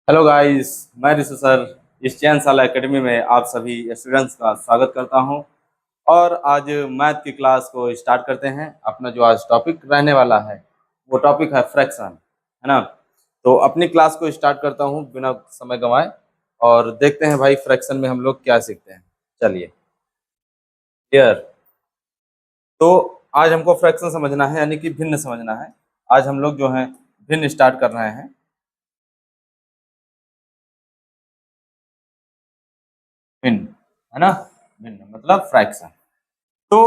Hello guys, मैं ऋषि sir इस चैन साला एकेडमी में आप सभी स्टूडेंट्स का स्वागत करता हूं। और आज मैथ की क्लास को स्टार्ट करते हैं। अपना जो आज टॉपिक रहने वाला है वो टॉपिक है फ्रैक्शन, है ना। तो अपनी क्लास को स्टार्ट करता हूं बिना समय गंवाए और देखते हैं भाई फ्रैक्शन में हम लोग क्या सीखते हैं। चलिए, क्लियर। तो आज हमको फ्रैक्शन समझना है, यानी कि भिन्न समझना है। आज हम लोग जो है भिन्न स्टार्ट कर रहे हैं। भिन्न, है ना। भिन्न मतलब फ्रैक्शन। तो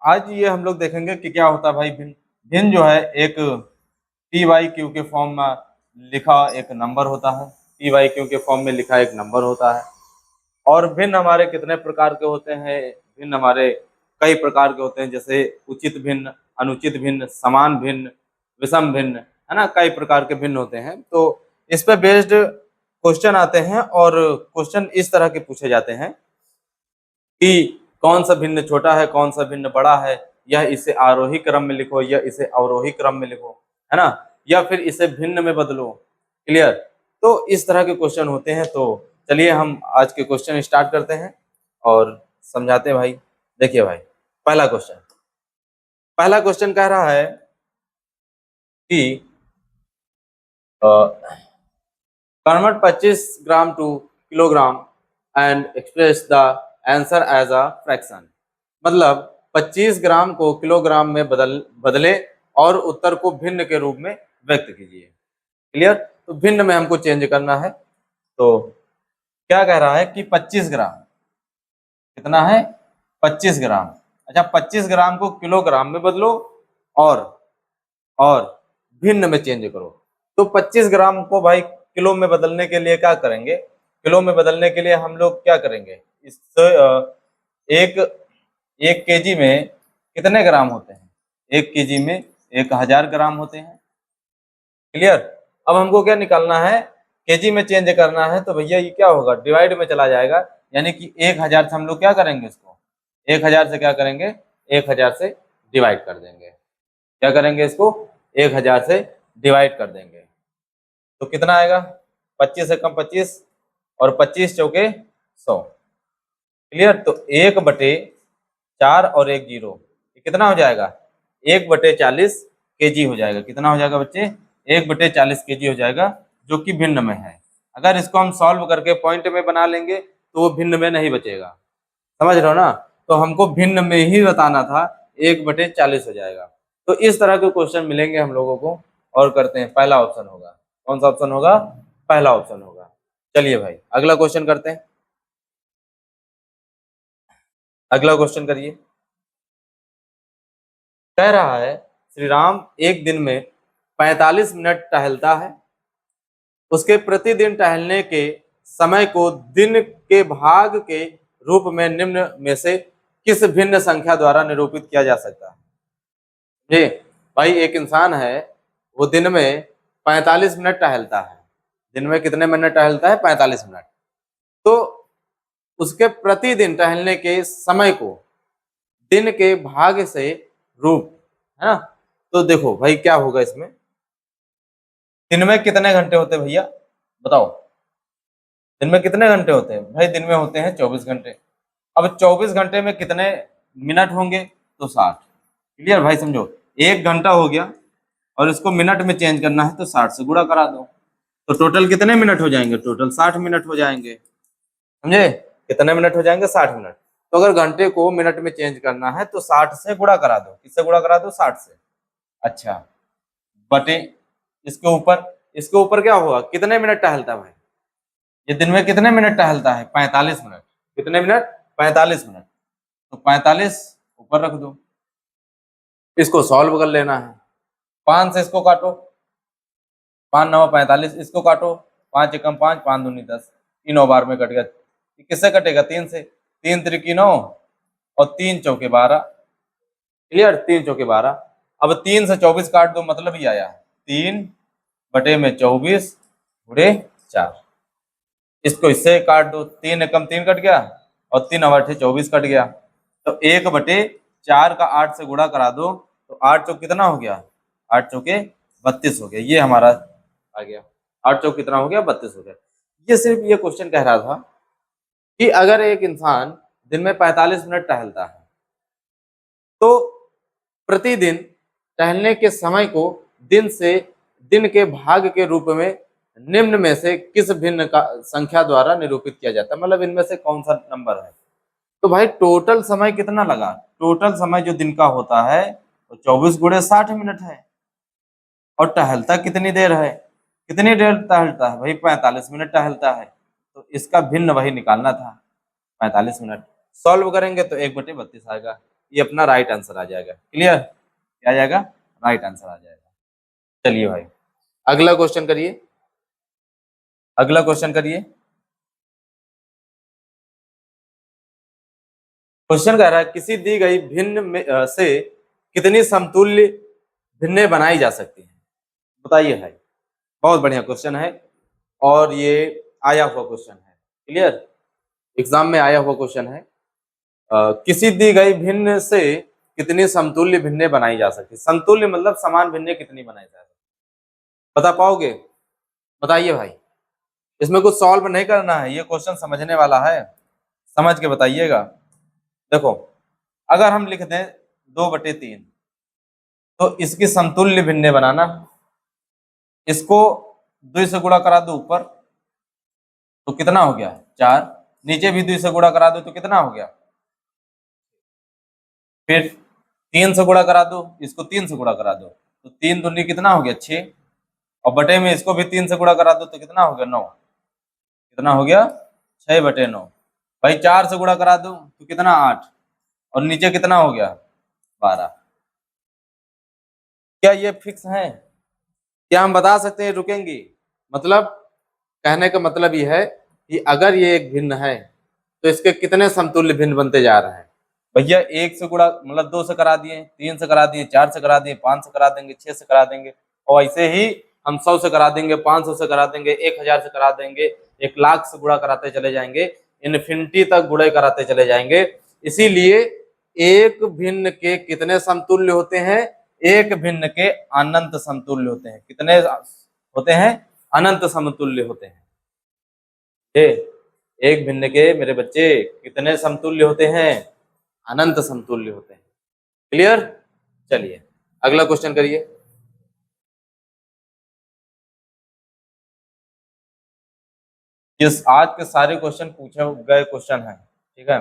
आज ये हम लोग देखेंगे कि क्या होता है भाई भिन्न। भिन्न जो है एक पी वाई क्यू के फॉर्म में लिखा एक नंबर होता है। पी वाई क्यू के फॉर्म में लिखा एक नंबर होता है। और भिन्न हमारे कितने प्रकार के होते हैं? भिन्न हमारे कई प्रकार के होते हैं, जैसे उचित भिन्न, अनुचित भिन्न, समान भिन्न, विषम भिन्न, है ना। कई प्रकार के भिन्न होते हैं। तो इस पे बेस्ड क्वेश्चन आते हैं और क्वेश्चन इस तरह के पूछे जाते हैं कि कौन सा भिन्न छोटा है, कौन सा भिन्न बड़ा है, यह इसे आरोही क्रम में लिखो या इसे अवरोही क्रम में लिखो, है ना, या फिर इसे भिन्न में बदलो। क्लियर। तो इस तरह के क्वेश्चन होते हैं। तो चलिए हम आज के क्वेश्चन स्टार्ट करते हैं और समझाते हैं भाई। देखिए भाई, पहला क्वेश्चन कह रहा है कि convert 25 gram to kilogram and express the answer as a fraction. मतलब 25 ग्राम को किलोग्राम में बदले और उत्तर को भिन्न के रूप में व्यक्त कीजिए। क्लियर। तो भिन्न में हमको चेंज करना है। तो क्या कह रहा है कि 25 ग्राम कितना है? 25 ग्राम। अच्छा, 25 ग्राम को किलोग्राम में बदलो और और भिन्न में चेंज करो। तो 25 ग्राम को भाई किलो में बदलने के लिए क्या करेंगे? किलो में बदलने के लिए हम लोग क्या करेंगे? इस एक एक केजी में कितने ग्राम होते हैं? एक केजी में 1000 ग्राम होते हैं। क्लियर। अब हमको क्या निकालना है? केजी में चेंज करना है। तो भैया ये क्या होगा? डिवाइड में चला जाएगा। यानी कि 1000 से हम लोग क्या करेंगे? इसको 1000 से क्या करेंगे? 1000 से डिवाइड कर देंगे। क्या करेंगे? इसको 1000 से डिवाइड कर देंगे। तो कितना आएगा? 25 से कम 25 और 25 चौके 100। क्लियर। तो 1/4 और 1 जीरो, ये कितना हो जाएगा? 1/40 केजी हो जाएगा। कितना हो जाएगा बच्चे? 1/40 केजी हो जाएगा, जो कि भिन्न में है। अगर इसको हम सॉल्व करके पॉइंट में बना लेंगे तो वो भिन्न में नहीं बचेगा। समझ रहे हो ना। तो हमको भिन्न में ही बताना था, 1/40 हो जाएगा। तो इस तरह के क्वेश्चन मिलेंगे हम लोगों को। और करते हैं, पहला ऑप्शन होगा। कौन सा ऑप्शन होगा? पहला ऑप्शन होगा। चलिए भाई अगला क्वेश्चन करते हैं। अगला क्वेश्चन करिए। कह रहा है श्री राम एक दिन में 45 मिनट टहलता है। उसके प्रतिदिन टहलने के समय को दिन के भाग के रूप में निम्न में से किस भिन्न संख्या द्वारा निरूपित किया जा सकता है? जी भाई, एक इंसान है, वो दिन में 45 मिनट टहलता है। दिन में कितने मिनट टहलता है? 45 मिनट। तो उसके प्रतिदिन टहलने के समय को दिन के भाग से रूप, है ना। तो देखो भाई क्या होगा इसमें। दिन में कितने घंटे होते हैं भैया? बताओ। दिन में कितने घंटे होते हैं भाई? दिन में होते हैं 24 घंटे। अब 24 घंटे में कितने मिनट होंगे? तो 60। क्लियर भाई, समझो। 1 घंटा हो गया और इसको मिनट में चेंज करना है तो 60 से गुणा करा दो। तो टोटल कितने मिनट हो जाएंगे? टोटल 60 मिनट हो जाएंगे। समझे? कितने मिनट हो जाएंगे? 60 मिनट। तो अगर घंटे को मिनट में चेंज करना है तो 60 से गुणा करा दो। किससे गुणा करा दो? 60 से। अच्छा, बटे इसके ऊपर क्या होगा? कितने मिनट टहलता है भाई? ये दिन में कितने मिनट टहलता है? 45 मिनट। कितने मिनट? 45 मिनट। तो 45 ऊपर रख दो। इसको सॉल्व कर लेना है। 5 से इसको काटो, 5 9 45, इसको काटो। 5 एकम 5, 5 दूनी 10, तीनों बार में कट गया। किससे कटेगा? 3 से। 3 त्रिकी 9 और 3 चौके 12। क्लियर। 3 चौके 12। अब 3 से 24 काट दो, मतलब ही आया 3/24 गुणे 4। इसको इससे काट दो, 3 एकम 3 कट गया और 3 अवठे 24 कट गया। तो 1/4 का 8 से गुणा करा दो, तो 8 चौक कितना हो गया? 8 चौके 32 हो गया। ये हमारा आ गया। 8 चौक कितना हो गया, 32 हो गया। ये सिर्फ ये क्वेश्चन कह रहा था कि अगर एक इंसान दिन में 45 मिनट टहलता है तो प्रतिदिन टहलने के समय को दिन के भाग के रूप में निम्न में से किस भिन्न का संख्या द्वारा निरूपित किया जाता है, मतलब इनमें से कौन सा नंबर है। तो भाई टोटल समय कितना लगा, टोटल समय जो दिन का होता है तो 24 गुणे 60 मिनट है, और टहलता कितनी देर है, कितनी देर टहलता है भाई, 45 मिनट टहलता है, तो इसका भिन्न वही निकालना था 45 मिनट। सॉल्व करेंगे तो 1/32 आएगा, ये अपना राइट आंसर आ जाएगा। क्लियर, क्या आ जाएगा, राइट आंसर आ जाएगा। चलिए भाई अगला क्वेश्चन करिए, अगला क्वेश्चन करिए। क्वेश्चन कह रहा है किसी दी गई भिन्न से कितनी समतुल्य भिन्नें बनाई जा सकती हैं, बताइए भाई। बहुत बढ़िया क्वेश्चन है और ये आया हुआ क्वेश्चन है। क्लियर, एग्जाम में आया हुआ क्वेश्चन है। किसी दी गई भिन्न से कितनी समतुल्य भिन्नें बनाई जा सकती है। समतुल्य मतलब समान भिन्नें कितनी बनाई जा सकती, बता पाओगे, बताइए भाई। इसमें कुछ सॉल्व नहीं करना है, ये क्वेश्चन समझने वाला है, समझ के बताइएगा। देखो अगर हम लिख दें 2/3 तो इसकी समतुल्य भिन्नें बनाना, इसको 2 से गुणा करा दो ऊपर तो कितना हो गया 4, नीचे भी 2 से गुणा करा दो तो कितना हो गया, फिर 3 से गुणा करा दो, इसको 3 से गुणा करा दो तो 3 दूनी कितना हो गया 6, और बटे में इसको भी 3 से गुणा करा दो तो कितना हो गया 9, कितना हो गया 6/9। भाई 4 से गुणा करा दो तो कितना 8, और नीचे कितना हो गया 12। क्या ये फिक्स है, क्या हम बता सकते हैं रुकेंगी, मतलब कहने का मतलब ये है कि अगर ये एक भिन्न है तो इसके कितने समतुल्य भिन्न बनते जा रहे हैं। भैया 1 से गुणा मतलब 2 से करा दिए, 3 से करा दिए, 4 से करा दिए, 5 से करा देंगे, 6 से करा देंगे, और ऐसे ही हम 100 से करा देंगे, 500 से करा देंगे, 1000 से करा देंगे, 1,00,000 से गुणा कराते चले जाएंगे, इन्फिनिटी तक गुणे कराते चले जाएंगे। इसीलिए एक भिन्न के कितने समतुल्य होते हैं, एक भिन्न के अनंत समतुल्य होते हैं। कितने होते हैं, अनंत समतुल्य होते हैं। एक भिन्न के मेरे बच्चे कितने समतुल्य होते हैं, अनंत समतुल्य होते हैं। क्लियर, चलिए अगला क्वेश्चन करिए। जिस आज के सारे क्वेश्चन पूछे गए क्वेश्चन हैं, ठीक है।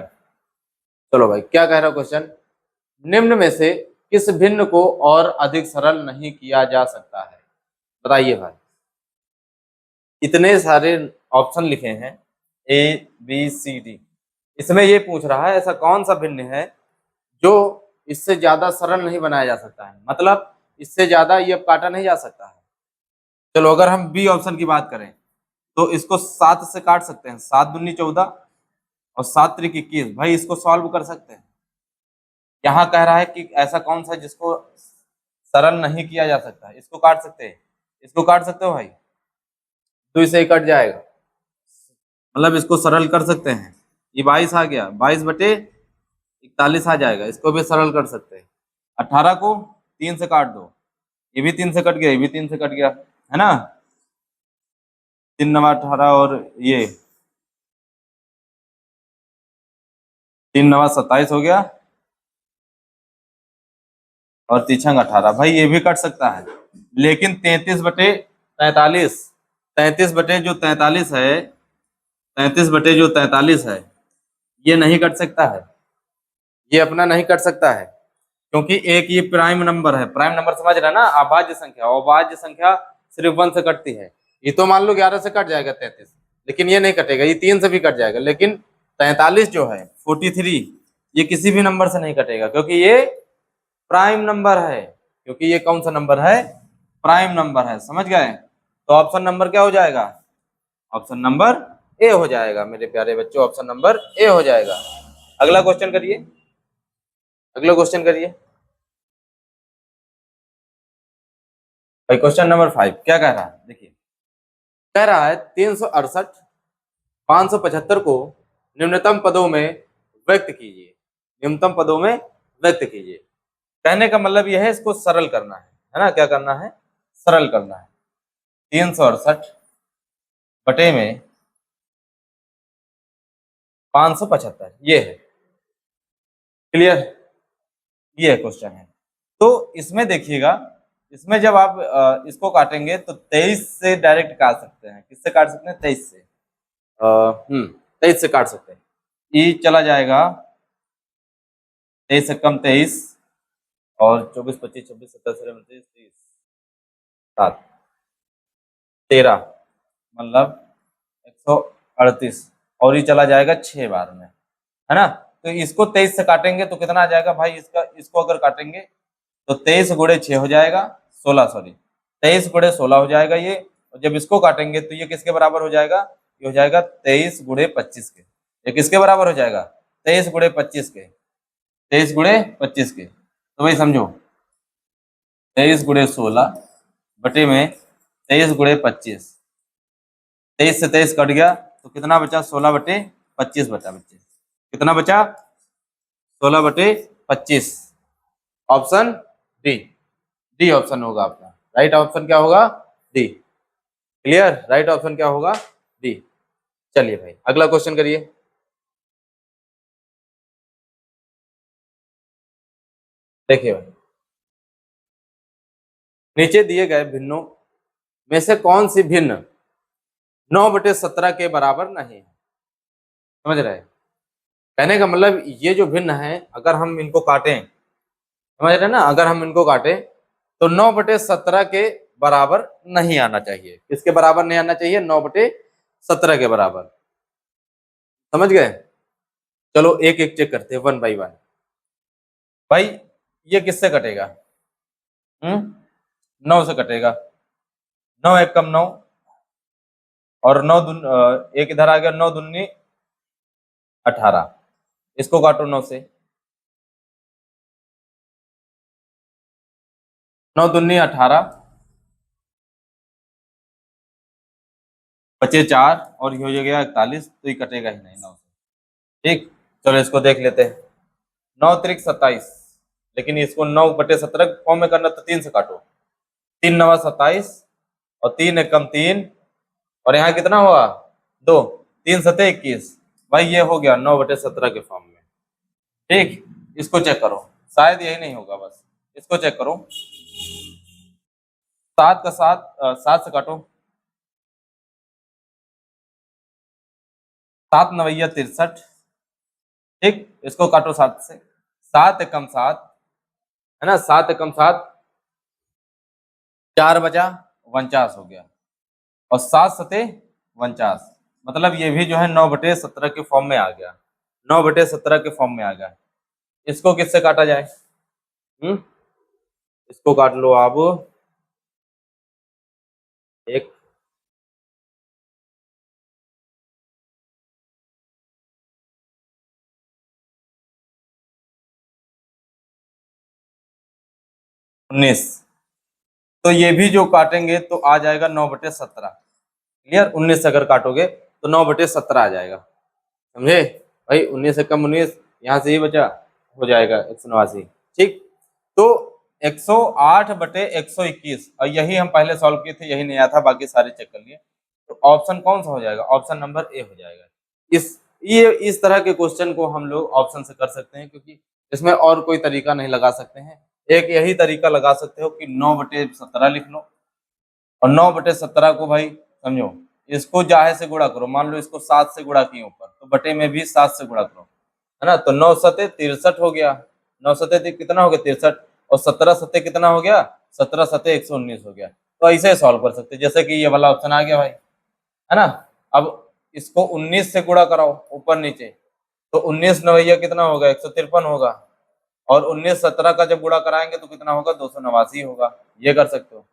चलो भाई क्या कह रहा क्वेश्चन, निम्न में से किस भिन्न को और अधिक सरल नहीं किया जा सकता है, बताइए भाई। इतने सारे ऑप्शन लिखे हैं ABCD, इसमें ये पूछ रहा है ऐसा कौन सा भिन्न है जो इससे ज्यादा सरल नहीं बनाया जा सकता है, मतलब इससे ज्यादा ये काटा नहीं जा सकता है। चलो अगर हम बी ऑप्शन की बात करें तो इसको 7 से काट सकते हैं, 7 दूनी 14 और 7 त्रिक 21, भाई इसको सॉल्व कर सकते हैं। यहाँ कह रहा है कि ऐसा कौन सा जिसको सरल नहीं किया जा सकता है, इसको काट सकते हैं, इसको काट सकते हो भाई, 2 से ही कट जाएगा, मतलब इसको सरल कर सकते हैं। ये 22 आ गया, 22/41 आ जाएगा, इसको भी सरल कर सकते हैं। 18 को 3 से काट दो, ये भी 3 से कट गया, ये भी 3 से कट गया, है ना, 3 9 18 और ये 3 9 27 हो गया, और तीछंग 18, भाई ये भी कट सकता है। लेकिन 33/43, 33/43 है, 33/43 है, ये नहीं कट सकता है, ये अपना नहीं कट सकता है, क्योंकि एक ये प्राइम नंबर है। प्राइम नंबर समझ रहे ना, अभाज्य संख्या, अभाज्य संख्या सिर्फ 1 से कटती है। ये तो मान लो 11 से कट जाएगा 33, लेकिन ये नहीं कटेगा, ये 3 से भी कट जाएगा, लेकिन 43 जो है 43 ये किसी भी नंबर से नहीं कटेगा, क्योंकि ये प्राइम नंबर है, क्योंकि ये कौन सा नंबर है, प्राइम नंबर है, समझ गए। तो ऑप्शन नंबर क्या हो जाएगा, ऑप्शन नंबर ए हो जाएगा मेरे प्यारे बच्चों, ऑप्शन नंबर ए हो जाएगा। अगला क्वेश्चन करिए, अगला क्वेश्चन करिए भाई। क्वेश्चन नंबर 5 क्या कह रहा है, देखिए कह रहा है 368 575 को निम्नतम पदों में व्यक्त कीजिए, निम्नतम पदों में व्यक्त कीजिए। कहने का मतलब यह है इसको सरल करना है ना, क्या करना है, सरल करना है। 368 बटे में 575, ये है। क्लियर? ये क्वेश्चन है। तो इसमें देखिएगा, इसमें जब आप इसको काटेंगे तो 23 से डायरेक्ट काट सकते हैं। किससे काट सकते हैं? 23 से। 23 से काट सकते हैं। ई चला जाएगा 23 से कम 23, और 24, 25, 26, 27, 29, 30, 7, 13, मतलब 138, और ये चला जाएगा 6 बार में, है ना। तो इसको 23 से काटेंगे तो कितना आ जाएगा भाई? इसको अगर काटेंगे तो 23 गुणे 6 हो जाएगा 16, सॉरी 23 गुणे 16 हो जाएगा ये। और जब इसको काटेंगे तो ये किसके बराबर हो जाएगा? ये हो जाएगा 23 गुणे 25 के। ये किसके बराबर हो जाएगा? 23 गुणे 25 के। 23 गुणे 25 के। तो भाई समझो, 23 गुणे 16 बटे में 23 गुणे 25, 23 से 23 कट गया तो कितना बचा? 16 बटे 25 बचा बच्चे। कितना बचा? 16 बटे 25। Option D. डी ऑप्शन होगा आपका राइट ऑप्शन। क्या होगा? डी। क्लियर? राइट ऑप्शन क्या होगा? डी। चलिए भाई अगला क्वेश्चन करिए। देखिए भाई, नीचे दिए गए भिन्नों में से कौन सी भिन्न 9/17 के बराबर नहीं है? समझ रहे हैं? कहने का मतलब ये जो भिन्न है, अगर हम इनको काटें, समझ रहे हैं ना, अगर हम इनको काटें तो 9/17 के बराबर नहीं आना चाहिए। किसके बराबर नहीं आना चाहिए? 9/17 के बराबर। समझ गए? चलो एक एक चेक करते हैं, वन बाई वन। भाई ये किससे कटेगा? 9 से कटेगा। 9 एक कम 9, और 9 दून एक इधर आ गया, 9 दूनी 18। इसको काटो 9 से। 9 दूनी 18, बचे 4, और ये हो गया 41, तो ये कटेगा ही नहीं 9 से। ठीक, चलो इसको देख लेते हैं। 9 त्रिक 27, लेकिन इसको 9/17 फॉर्म में करना तो 3 से काटो। 3 9 27, और 3 एक कम 3, और यहाँ कितना हुआ? 2, 3 7 21। भाई ये हो गया 9/17 के फॉर्म में। ठीक, इसको चेक करो, शायद यही नहीं होगा, बस इसको चेक करो। 7 का 7, 7 से काटो। 7 9 63। ठीक, इसको काटो 7 से। 7 एकम 7, है ना, 7 एकम 7, 4 बचा 49 हो गया, और 7 सते 49, मतलब ये भी जो है 9/17 के फॉर्म में आ गया। 9/17 के फॉर्म में आ गया। इसको किससे काटा जाए? इसको काट लो आप। एक 19, तो ये भी जो काटेंगे तो आ जाएगा 9/17। क्लियर? 19 से अगर काटोगे तो 9/17 आ जाएगा। समझे भाई? 19 से कम 19, यहाँ से ही बचा, हो जाएगा 189। ठीक, तो 108/121, और यही हम पहले सॉल्व किए थे, यही नहीं आया था, बाकी सारे चेक कर लिए। तो ऑप्शन कौन सा हो जाएगा? ऑप्शन नंबर ए हो जाएगा। इस तरह के क्वेश्चन को हम लोग ऑप्शन से कर सकते हैं, क्योंकि इसमें और कोई तरीका नहीं लगा सकते हैं। एक यही तरीका लगा सकते हो कि 9/17 लिख लो, और 9/17 को भाई समझो, इसको जाहे से गुणा करो। मान लो इसको 7 से गुणा किए ऊपर, तो बटे में भी 7 से गुणा करो, है ना। तो 9 सते 63 हो गया। 9 सते कितना हो गया? 63, और 17 सते कितना हो गया? 17 सते 119 हो गया। तो ऐसे सॉल्व कर सकते हैं, जैसे कि ये वाला ऑप्शन आ गया भाई, है ना। अब इसको 19 से गुणा कराओ ऊपर नीचे, तो 19 नवैया कितना होगा? 153 होगा, और 19 17 का जब गुणा कराएंगे तो कितना होगा? 289 होगा। ये कर सकते हो।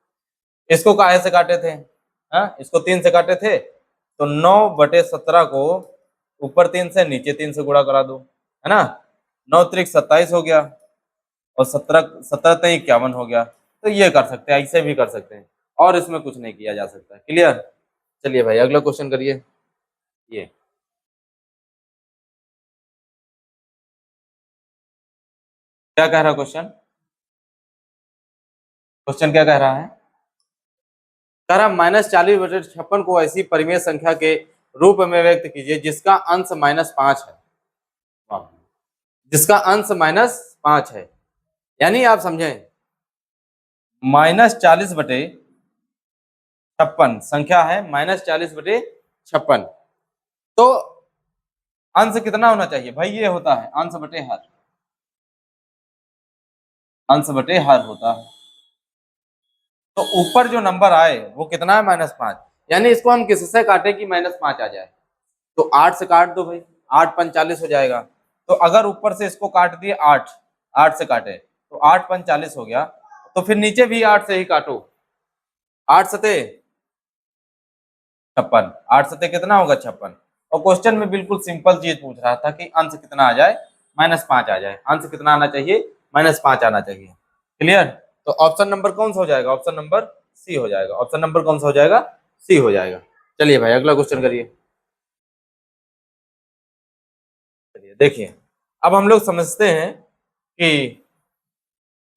इसको काहे से काटे थे? हाँ, इसको 3 से काटे थे, तो 9/17 को ऊपर 3 से नीचे 3 से गुणा करा दो, है ना। 9 त्रिक 27 हो गया, और 17 17 तक 51 हो गया। तो ये कर सकते हैं, ऐसे भी कर सकते हैं, और इसमें कुछ नहीं किया जा सकता। क्लियर? चलिए भाई अगला क्वेश्चन करिए। ये क्या कह रहा है क्वेश्चन? क्वेश्चन क्या कह रहा है? कह रहा -40/56 को ऐसी परिमेय संख्या के रूप में व्यक्त कीजिए जिसका अंश -5 है। वाह। जिसका अंश -5 है, यानी आप समझें -40/56 संख्या है, -40/56, तो अंश कितना होना चाहिए भाई? ये होता है अंश बटे हर, अंश बटे हर होता है। तो ऊपर जो नंबर आए वो कितना है? -5, यानी इसको हम किससे काटे कि -5 आ जाए? तो 8 से काट दो भाई, 8 पंच 40 हो जाएगा। तो अगर ऊपर से इसको काट दिए 8, 8 से काटे तो 8 पंच 40 हो गया, तो फिर नीचे भी 8 से ही काटो, 8 सते 56, 8 सते कितना होगा? 56। और क्वेश्चन में बिल्कुल सिंपल चीज पूछ रहा था कि अंश कितना आ जाए? -5 आ जाए। अंश कितना आना चाहिए? -5 आना चाहिए। क्लियर? तो ऑप्शन नंबर कौन सा हो जाएगा? ऑप्शन नंबर सी हो जाएगा। ऑप्शन नंबर कौन सा हो जाएगा? सी हो जाएगा। चलिए भाई अगला क्वेश्चन करिए। चलिए देखिए, अब हम लोग समझते हैं कि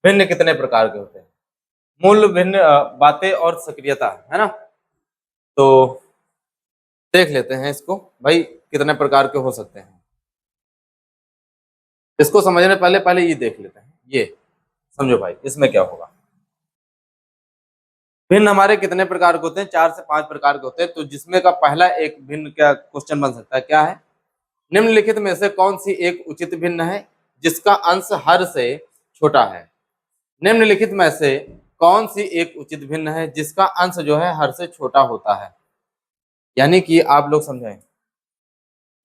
भिन्न कितने प्रकार के होते हैं। मूल, भिन्न, बातें और सक्रियता, है ना? तो देख लेते हैं इसको भाई कितने प्रकार के हो सकते हैं। इसको समझने पहले पहले ये देख लेते हैं, ये समझो भाई इसमें क्या होगा। भिन्न हमारे कितने प्रकार के होते हैं? 4 से 5 प्रकार के होते हैं। तो जिसमें का पहला एक भिन्न क्या क्वेश्चन बन सकता है, क्या है? निम्नलिखित में से कौन सी एक उचित भिन्न है जिसका अंश हर से छोटा है? निम्नलिखित में से कौन सी एक उचित भिन्न है जिसका अंश जो है हर से छोटा होता है? यानी कि आप लोग समझें,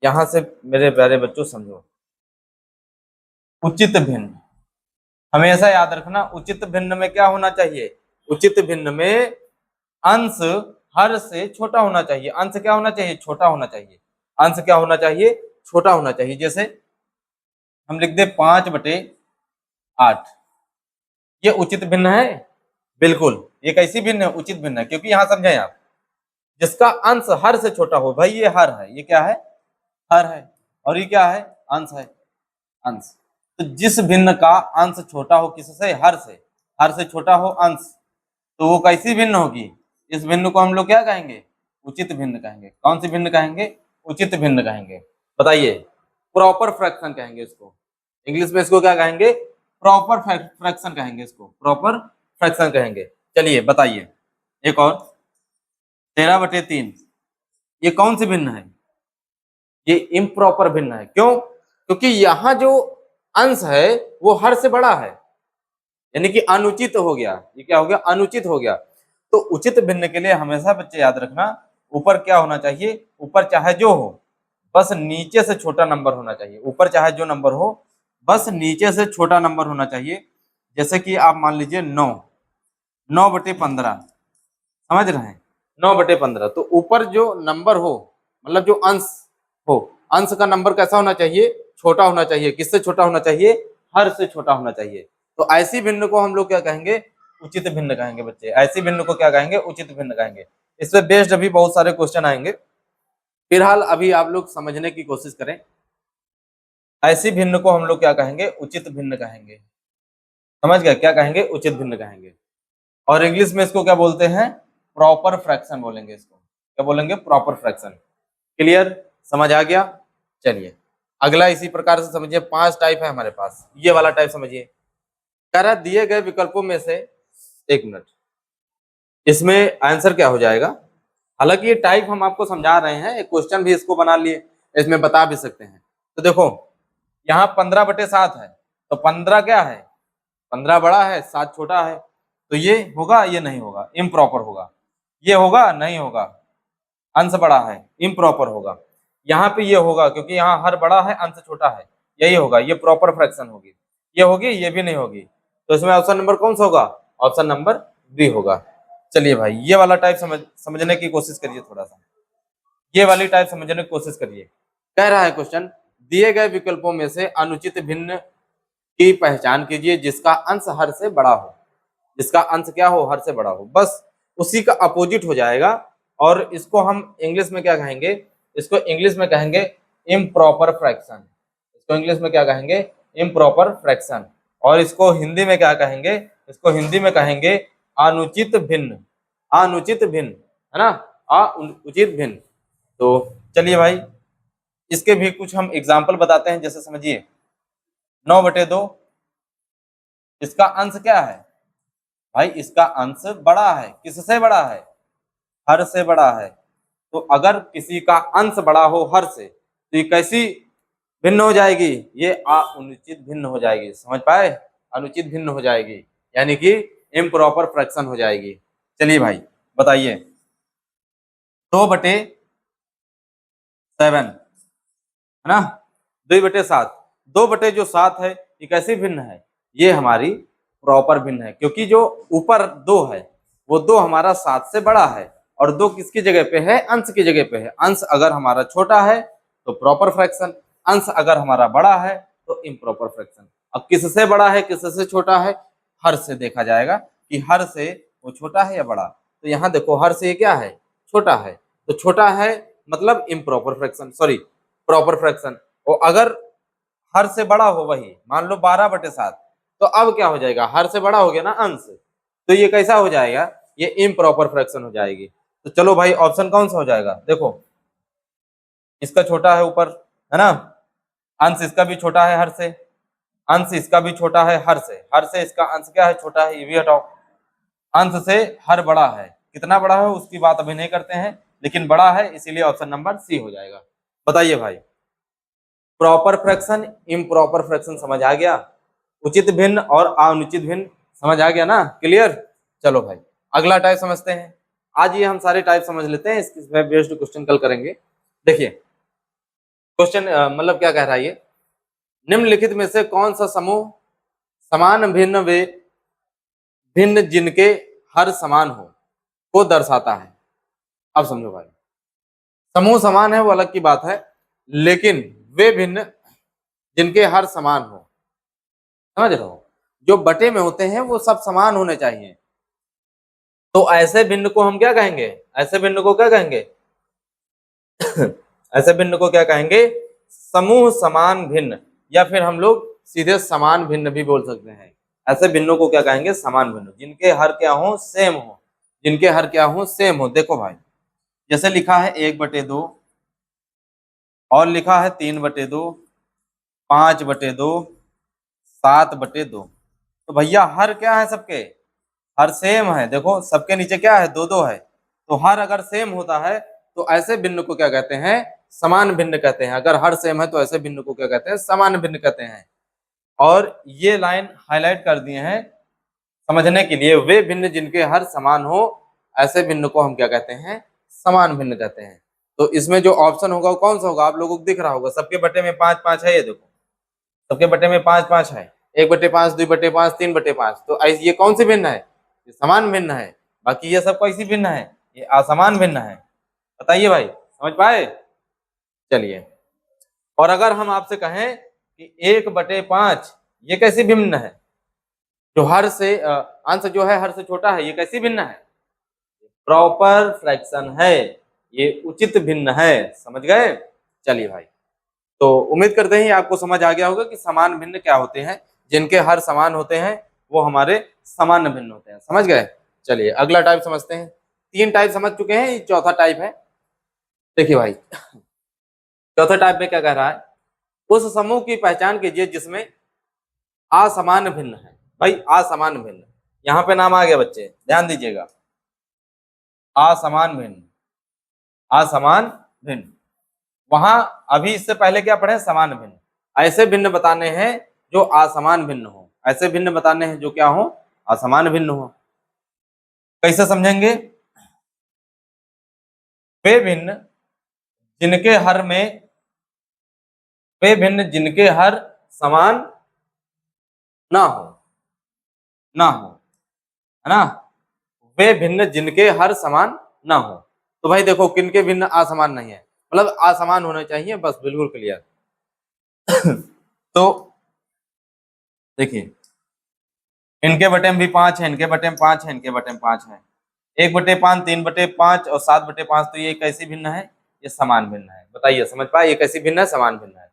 यहां से मेरे प्यारे बच्चों समझो, उचित भिन्न हमेशा याद रखना, उचित भिन्न में क्या होना चाहिए? उचित भिन्न में अंश हर से छोटा होना चाहिए। अंश क्या होना चाहिए? छोटा होना चाहिए। अंश क्या होना चाहिए? छोटा होना चाहिए। जैसे हम लिख दे 5/8, ये उचित भिन्न है? बिल्कुल। ये कैसी भिन्न है? उचित भिन्न है, क्योंकि यहां समझें आप, जिसका अंश हर से छोटा हो, भाई ये हर है, ये क्या है? हर है। और ये क्या है? अंश है, अंश। तो जिस भिन्न का अंश छोटा हो किससे? हर से। हर से छोटा हो अंश, तो वो कैसी भिन्न होगी? इस भिन्न को हम लोग क्या कहेंगे? उचित भिन्न कहेंगे। कौन सी भिन्न कहेंगे? उचित भिन्न कहेंगे। बताइए, प्रॉपर फ्रैक्शन कहेंगे इसको। इंग्लिश में इसको क्या कहेंगे? प्रॉपर फ्रैक्शन कहेंगे इसको, प्रॉपर फ्रैक्शन कहेंगे। चलिए बताइए एक और, 13/3, ये कौन सी भिन्न है? ये इम्प्रॉपर भिन्न है। क्यों? क्योंकि यहाँ जो अंश है वो हर से बड़ा है, यानी कि अनुचित हो गया। ये क्या हो गया? अनुचित हो गया। तो उचित भिन्न के लिए हमेशा बच्चे याद रखना, ऊपर क्या होना चाहिए? ऊपर चाहे जो हो, बस नीचे से छोटा नंबर होना चाहिए। ऊपर चाहे जो नंबर हो, बस नीचे से छोटा नंबर होना चाहिए। जैसे कि आप मान लीजिए 9, 9/15, समझ रहे हैं? 9/15, तो ऊपर जो नंबर हो, मतलब जो अंश हो, अंश का नंबर कैसा होना चाहिए? छोटा होना चाहिए। किससे छोटा होना चाहिए? हर से छोटा होना चाहिए। तो ऐसी भिन्न को हम लोग क्या कहेंगे? उचित भिन्न कहेंगे बच्चे। ऐसी भिन्न को क्या कहेंगे? उचित भिन्न कहेंगे। इस पे बेस्ड अभी बहुत सारे क्वेश्चन आएंगे, फिलहाल अभी आप लोग समझने की कोशिश करें। ऐसी भिन्न को हम लोग क्या कहेंगे? उचित भिन्न कहेंगे। समझ गए? क्या कहेंगे? उचित भिन्न कहेंगे। और इंग्लिश में इसको क्या बोलते हैं? प्रॉपर फ्रैक्शन बोलेंगे इसको। क्या बोलेंगे? Proper fraction. क्लियर? समझ आ गया? चलिए अगला इसी प्रकार से समझिए। 5 टाइप है हमारे पास। ये वाला टाइप समझिए, कह रहा दिए गए विकल्पों में से, एक मिनट, इसमें आंसर क्या हो जाएगा? हालांकि ये टाइप हम आपको समझा रहे हैं, एक क्वेश्चन भी इसको बना लिए, इसमें बता भी सकते हैं। तो देखो यहाँ 15/7 है, तो 15 क्या है? 15 बड़ा है, 7 छोटा है। तो ये होगा? ये नहीं होगा, इम्प्रॉपर होगा। ये होगा? नहीं होगा, अंश बड़ा है, इम्प्रॉपर होगा। यहाँ पे ये होगा, क्योंकि यहाँ हर बड़ा है, अंश छोटा है, यही होगा, ये प्रॉपर फ्रैक्शन होगी। ये होगी? ये भी नहीं होगी। तो इसमें ऑप्शन नंबर कौन सा होगा? ऑप्शन नंबर बी होगा। चलिए भाई ये वाला टाइप समझने की कोशिश करिए, थोड़ा सा ये वाली टाइप समझने की कोशिश करिए। कह रहा है क्वेश्चन, दिए गए विकल्पों में से अनुचित भिन्न की पहचान कीजिए जिसका अंश हर से बड़ा हो। जिसका अंश क्या हो? हर से बड़ा हो। बस उसी का अपोजिट हो जाएगा। और इसको हम इंग्लिश में क्या कहेंगे? इसको इंग्लिश में कहेंगे इम्प्रॉपर फ्रैक्शन। इसको इंग्लिश में क्या कहेंगे? Improper fraction. और इसको हिंदी में क्या कहेंगे? इसको हिंदी में कहेंगे अनुचित भिन्न। अनुचित भिन्न, है ना, अनुचित भिन्न। तो चलिए भाई इसके भी कुछ हम एग्जाम्पल बताते हैं। जैसे समझिए 9/2, इसका अंश क्या है भाई, इसका अंश बड़ा है। किससे बड़ा है? हर से बड़ा है। तो अगर किसी का अंश बड़ा हो हर से तो ये कैसी भिन्न हो जाएगी? ये अनुचित भिन्न हो जाएगी। समझ पाए? अनुचित भिन्न हो जाएगी, यानी कि इम्प्रॉपर फ्रैक्शन हो जाएगी। चलिए भाई बताइए 2/7 है ना, 2/7, 2/7 है, ये कैसी भिन्न है? ये हमारी प्रॉपर भिन्न है, क्योंकि जो ऊपर 2 है वो 2 हमारा 7 से बड़ा है, और 2 किसकी जगह पे है? अंश की जगह पे है। अंश अगर हमारा छोटा है तो प्रॉपर फ्रैक्शन, अंश अगर हमारा बड़ा है तो इम्प्रॉपर फ्रैक्शन। अब किससे बड़ा है किससे छोटा है? हर से देखा जाएगा कि हर से वो छोटा है या बड़ा। तो यहाँ देखो हर से ये क्या है? छोटा है। तो छोटा है मतलब improper fraction, sorry proper fraction. और अगर हर से बड़ा हो, वही मान लो 12/7, तो अब क्या हो जाएगा? हर से बड़ा हो गया ना अंश, तो ये कैसा हो जाएगा? ये इम्प्रॉपर फ्रैक्शन हो जाएगी। तो चलो भाई ऑप्शन कौन सा हो जाएगा? देखो इसका छोटा है ऊपर, है ना, अंश इसका भी छोटा है हर से, अंश इसका भी छोटा है हर से इसका अंश क्या है? छोटा है, ये भी हटाओ। अंश से हर बड़ा है, कितना बड़ा है उसकी बात अभी नहीं करते हैं, लेकिन बड़ा है, इसीलिए ऑप्शन नंबर सी हो जाएगा। बताइए भाई प्रॉपर फ्रैक्शन इम्प्रॉपर फ्रैक्शन समझ आ गया, उचित भिन्न और अनुचित भिन्न समझ आ गया ना? क्लियर? चलो भाई अगला टाइप समझते हैं। आज ये हम सारे टाइप समझ लेते हैं, इसके बेस्ड क्वेश्चन कल करेंगे। देखिए क्वेश्चन मतलब क्या कह रहा है ये, निम्नलिखित में से कौन सा समूह समान भिन्न वे भिन्न जिनके हर समान हो को दर्शाता है? अब समझो भाई, समूह समान है वो अलग की बात है, लेकिन वे भिन्न जिनके हर समान हो, समझ रहे हो, जो बटे में होते हैं वो सब समान होने चाहिए। तो ऐसे भिन्न को हम क्या कहेंगे? ऐसे भिन्न को क्या कहेंगे? ऐसे भिन्न को क्या कहेंगे? समूह समान भिन्न, या फिर हम लोग सीधे समान भिन्न भी बोल सकते हैं। ऐसे भिन्नों को क्या कहेंगे? समान भिन्न, जिनके हर क्या हो? सेम हो, जिनके हर क्या हो? सेम हो। देखो भाई जैसे लिखा है 1/2 और लिखा है 3/2, 5/2, 7/2। तो भैया हर क्या है सबके? हर सेम है। देखो सबके नीचे क्या है? 2-2 है। तो हर अगर सेम होता है तो ऐसे भिन्न को क्या कहते हैं? समान भिन्न कहते हैं। अगर हर सेम है तो ऐसे भिन्न को क्या कहते हैं? समान भिन्न कहते हैं। और ये लाइन हाईलाइट कर दिए हैं समझने के लिए, वे भिन्न जिनके हर समान हो, ऐसे भिन्न को हम क्या कहते हैं? समान भिन्न कहते हैं। तो इसमें जो ऑप्शन होगा वो कौन सा होगा? आप लोगों को दिख रहा होगा, सबके बटे में 5-5 है। ये देखो सबके बटे में 5-5 है, 1/5, 2/5, 3/5। तो ये कौन सी भिन्न है? ये समान भिन्न है। बाकी ये सब कैसी भिन्न है? ये असमान भिन्न है। बताइए भाई समझ पाए? चलिए, और अगर हम आपसे कहें कि 1/5 ये कैसी भिन्न है? जो हर से अंश जो है हर से छोटा है, ये कैसी भिन्न है? प्रॉपर फ्रैक्शन है, ये उचित भिन्न है। समझ गए? चलिए भाई, तो उम्मीद करते हैं आपको समझ आ गया होगा कि समान भिन्न क्या होते हैं। जिनके हर समान होते हैं वो हमारे समान भिन्न होते हैं। समझ गए? चलिए अगला टाइप समझते हैं। 3 टाइप समझ चुके हैं, ये चौथा टाइप है। देखिए भाई चौथे टाइप में क्या कह रहा है? उस समूह की पहचान कीजिए जिसमें असमान भिन्न है। भाई असमान भिन्न, यहाँ पे नाम आ गया बच्चे, ध्यान दीजिएगा। असमान भिन्न, असमान भिन्न। वहां अभी इससे पहले क्या पढ़े? समान भिन्न। ऐसे भिन्न बताने हैं जो असमान भिन्न हो, ऐसे भिन्न बताने हैं जो क्या हो? असमान भिन्न हो। कैसे समझेंगे? वे भिन्न जिनके हर में, वे भिन्न जिनके हर समान ना हो, ना हो, है ना, वे भिन्न जिनके हर समान ना हो। तो भाई देखो किनके भिन्न असमान नहीं है, मतलब असमान होने चाहिए, बस बिल्कुल क्लियर। तो देखिए इनके बटे में भी 5 है, इनके बटे में 5 है, इनके बटे में 5 है। 1/5, 3/5 और 7/5, तो ये कैसी भिन्न है? ये समान भिन्न है। बताइए समझ पाए? ये कैसी भिन्न है? समान भिन्न है।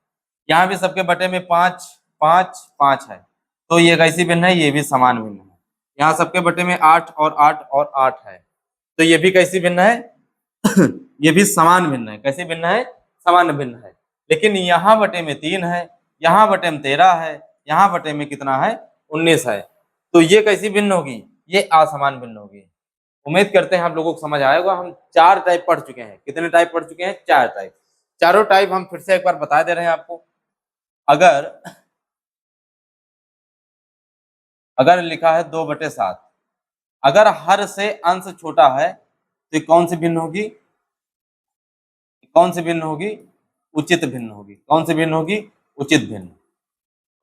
यहाँ भी सबके बटे में 5 5 5 है, तो ये कैसी भिन्न है? ये भी समान भिन्न है। यहाँ सबके बटे में 8 और 8 और 8 है, तो ये भी कैसी भिन्न है? ये भी समान भिन्न है। कैसी भिन्न है? समान भिन्न है। लेकिन यहाँ बटे में 3 है, यहाँ बटे में 13 है, यहाँ बटे में कितना है? 19 है। तो ये कैसी भिन्न होगी? ये असमान भिन्न होगी। उम्मीद करते हैं आप लोगों को समझ आएगा। हम 4 टाइप पढ़ चुके हैं। कितने टाइप पढ़ चुके हैं? 4 टाइप। चारों टाइप हम फिर से एक बार बता दे रहे हैं आपको। अगर लिखा है 2/7, अगर हर से अंश छोटा है तो ये कौन सी भिन्न होगी? कौन सी भिन्न होगी? उचित भिन्न होगी। कौन सी भिन्न होगी? उचित भिन्न।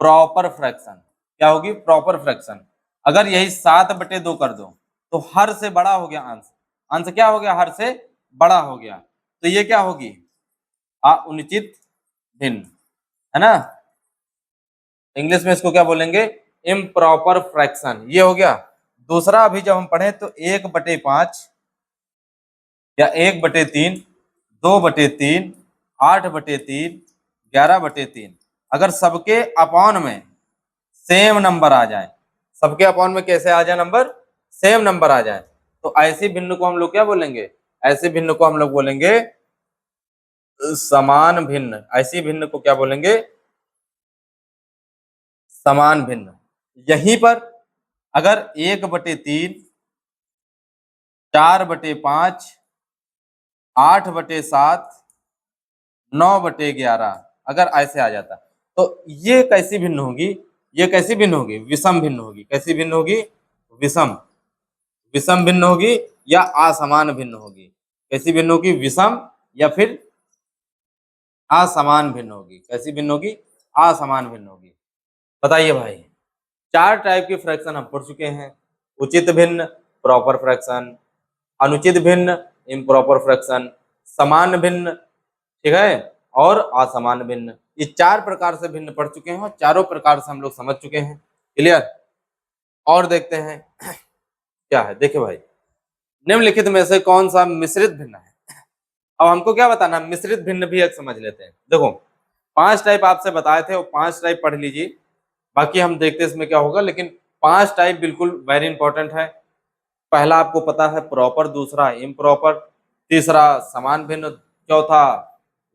Proper fraction. क्या होगी? Proper fraction. अगर यही 7/2 कर दो तो हर से बड़ा हो गया अंश। अंश क्या हो गया? हर से बड़ा हो गया। तो ये क्या होगी? अनुचित भिन्न, है ना। इंग्लिश में इसको क्या बोलेंगे? Improper fraction. ये हो गया। दूसरा अभी जब हम पढ़े तो 1/5 या 1/3, 2/3, 8/3, 11/3, अगर सबके अपॉन में सेम नंबर आ जाए, सबके अपॉन में कैसे आ जाए नंबर? सेम नंबर आ जाए, तो ऐसी भिन्न को हम लोग क्या बोलेंगे? ऐसी भिन्न को हम लोग बोलेंगे समान भिन्न। ऐसी भिन्न को क्या बोलेंगे? समान भिन्न। यहीं पर अगर 1/3, 4/5, 8/7, 9/11 अगर ऐसे आ जाता तो ये कैसी भिन्न होगी? ये कैसी भिन्न होगी? विषम भिन्न होगी। कैसी भिन्न होगी? विषम। विषम भिन्न होगी या असमान भिन्न होगी? कैसी भिन्न होगी? विषम या फिर असमान भिन्न होगी। कैसी भिन्न होगी? असमान भिन्न होगी। बताइए भाई। 4 टाइप के फ्रैक्शन हम पढ़ चुके हैं। उचित भिन्न, प्रॉपर फ्रैक्शन, अनुचित भिन्न, इम्प्रॉपर फ्रैक्शन, समान भिन्न, ठीक है, और असमान भिन्न। ये 4 प्रकार से भिन्न पढ़ चुके हैं और चारों प्रकार से हम लोग समझ चुके हैं। क्लियर? और देखते हैं क्या है। देखिए भाई, निम्नलिखित में से कौन सा मिश्रित भिन्न है? अब हमको क्या बताना? मिश्रित भिन्न भी एक समझ लेते हैं। देखो, 5 टाइप आपसे बताए थे, वो 5 टाइप पढ़ लीजिए, बाकी हम देखते हैं इसमें क्या होगा। लेकिन 5 टाइप बिल्कुल वेरी इंपॉर्टेंट है। पहला आपको पता है प्रॉपर, दूसरा इम्प्रॉपर, तीसरा समान भिन्न, चौथा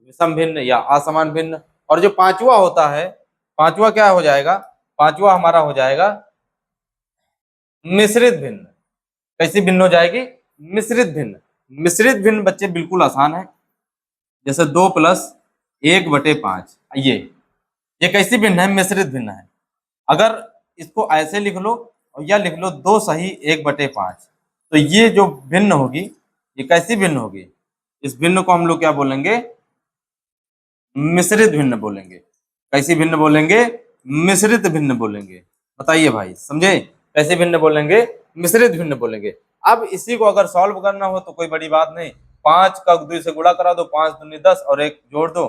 विषम भिन्न या असमान भिन्न, और जो पांचवा होता है, पांचवा क्या हो जाएगा? पांचवा हमारा हो जाएगा मिश्रित भिन्न। कैसी भिन्न हो जाएगी? मिश्रित भिन्न। मिश्रित भिन्न बच्चे बिल्कुल आसान है। जैसे 2 + 1/5, ये कैसी भिन्न है? मिश्रित भिन्न है। अगर इसको ऐसे लिख लो और या लिख लो 2 सही 1/5, तो ये जो भिन्न होगी ये कैसी भिन्न होगी? इस भिन्न को हम लोग क्या बोलेंगे? मिश्रित भिन्न बोलेंगे। कैसी भिन्न बोलेंगे? मिश्रित भिन्न बोलेंगे। बताइए भाई, समझे? कैसी भिन्न बोलेंगे? मिश्रित भिन्न बोलेंगे। अब इसी को अगर सॉल्व करना हो तो कोई बड़ी बात नहीं, 5 का 2 से गुणा करा दो, 5 दूनी 10 और 1 जोड़ दो,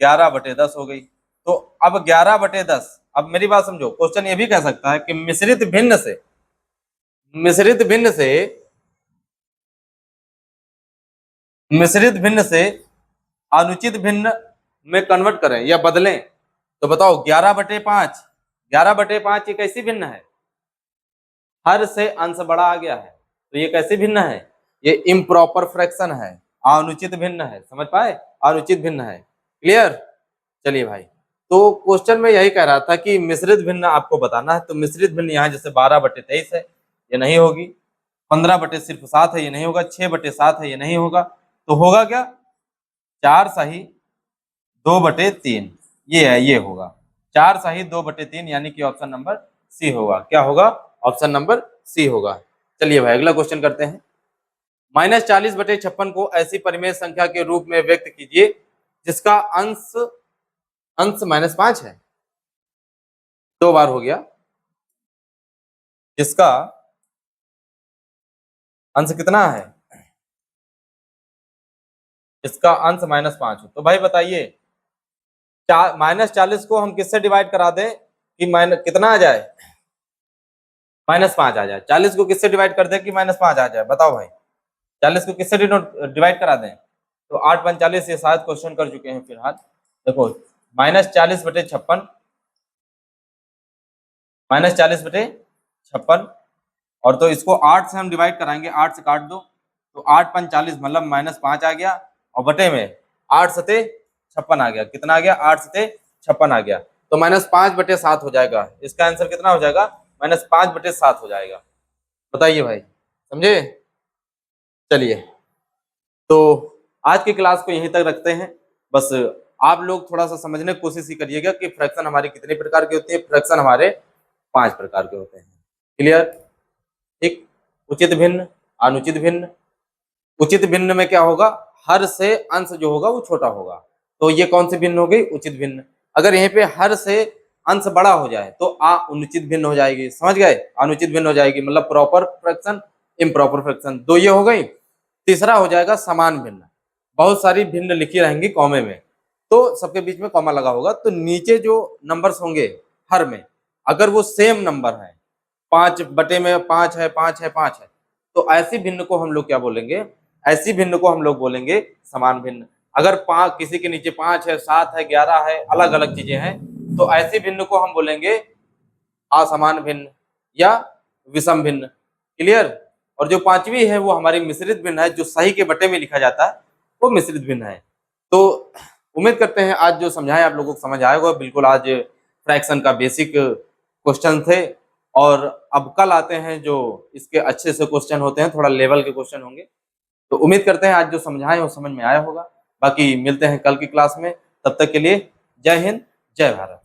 11/10 हो गई। तो अब 11/10, अब मेरी बात समझो, क्वेश्चन ये भी कह सकता है कि मिश्रित भिन्न से अनुचित भिन्न में कन्वर्ट करें या बदलें, तो बताओ 11/5, 11/5 ये कैसी भिन्न है? हर से अंश बड़ा आ गया है, तो ये कैसी भिन्न है? ये इम्प्रॉपर फ्रैक्शन है, अनुचित भिन्न है। समझ पाए? अनुचित भिन्न है। क्लियर? चलिए भाई, तो क्वेश्चन में यही कह रहा था कि मिश्रित भिन्न आपको बताना है। तो मिश्रित भिन्न यहाँ जैसे 12/23 है, ये नहीं होगी। 15/7 है, ये नहीं होगा। 6/7 है, ये नहीं होगा। तो होगा क्या? 4 सही 2/3, ये है, ये होगा 4 सही 2/3, यानी कि ऑप्शन नंबर सी होगा। क्या होगा? ऑप्शन नंबर सी होगा। चलिए भाई, अगला क्वेश्चन करते हैं। -40/56 को ऐसी परिमेय संख्या के रूप में व्यक्त कीजिए जिसका अंश -5 है। 2 बार हो गया। जिसका अंश कितना है? इसका अंश -5 हो। तो भाई बताइए, -40 को हम किससे डिवाइड करा दें कि कितना आ जाए? -5 आ जाए। 40 को किससे डिवाइड कर दें कि -5 आ जाए? बताओ भाई, 40 को किससे डिवाइड करा दें? तो 8 × 45, ये शायद क्वेश्चन कर चुके हैं फिलहाल। देखो, -40/56, -40/56, और तो इसको 8 से हम डिवाइड कराएंगे। 8 से काट दो, तो 8×5 = मतलब -5 आ गया, और बटे में 8×7 = 56 आ गया। कितना आ गया? 8×7 = 56 आ गया। तो -5/7 हो जाएगा। इसका आंसर कितना हो जाएगा? -5/7 हो जाएगा। बताइए भाई, समझे? चलिए, तो आज की क्लास को यहीं तक रखते हैं। बस आप लोग थोड़ा सा समझने की कोशिश ही करिएगा कि फ्रैक्शन हमारे कितने प्रकार के होते हैं। फ्रैक्शन हमारे 5 प्रकार के होते हैं। क्लियर? ठीक। उचित भिन्न, अनुचित भिन्न। उचित भिन्न में क्या होगा? हर से अंश जो होगा वो छोटा होगा। तो ये कौन सी भिन्न हो गई? उचित भिन्न। अगर यहीं पे हर से अंश बड़ा हो जाए तो अनुचित भिन्न हो जाएगी। समझ गए? अनुचित भिन्न हो जाएगी, मतलब प्रॉपर फ्रैक्शन, इम्प्रॉपर फ्रैक्शन। दो ये हो गई। तीसरा हो जाएगा समान भिन्न। बहुत सारी भिन्न लिखी रहेंगी कॉमे में, तो सबके बीच में कॉमा लगा होगा। तो नीचे जो नंबर्स होंगे हर में, अगर वो सेम नंबर है, 5/5 है, 5 है, 5 है, तो ऐसी भिन्न को हम लोग क्या बोलेंगे? ऐसी भिन्न को हम लोग बोलेंगे समान भिन्न। अगर किसी के नीचे 5 है, 7 है, 11 है, अलग अलग चीजें हैं, तो ऐसी भिन्न को हम बोलेंगे असमान भिन्न या विषम भिन्न। क्लियर? और जो पांचवी है वो हमारी मिश्रित भिन्न है, जो सही के बटे में लिखा जाता है वो मिश्रित भिन्न है। तो उम्मीद करते हैं आज जो समझाएं आप लोगों को समझ आएगा। बिल्कुल, आज फ्रैक्शन का बेसिक क्वेश्चन थे, और अब कल आते हैं जो इसके अच्छे से क्वेश्चन होते हैं, थोड़ा लेवल के क्वेश्चन होंगे। तो उम्मीद करते हैं आज जो समझाएं वो समझ में आया होगा। बाकी मिलते हैं कल की क्लास में, तब तक के लिए जय हिंद, जय भारत।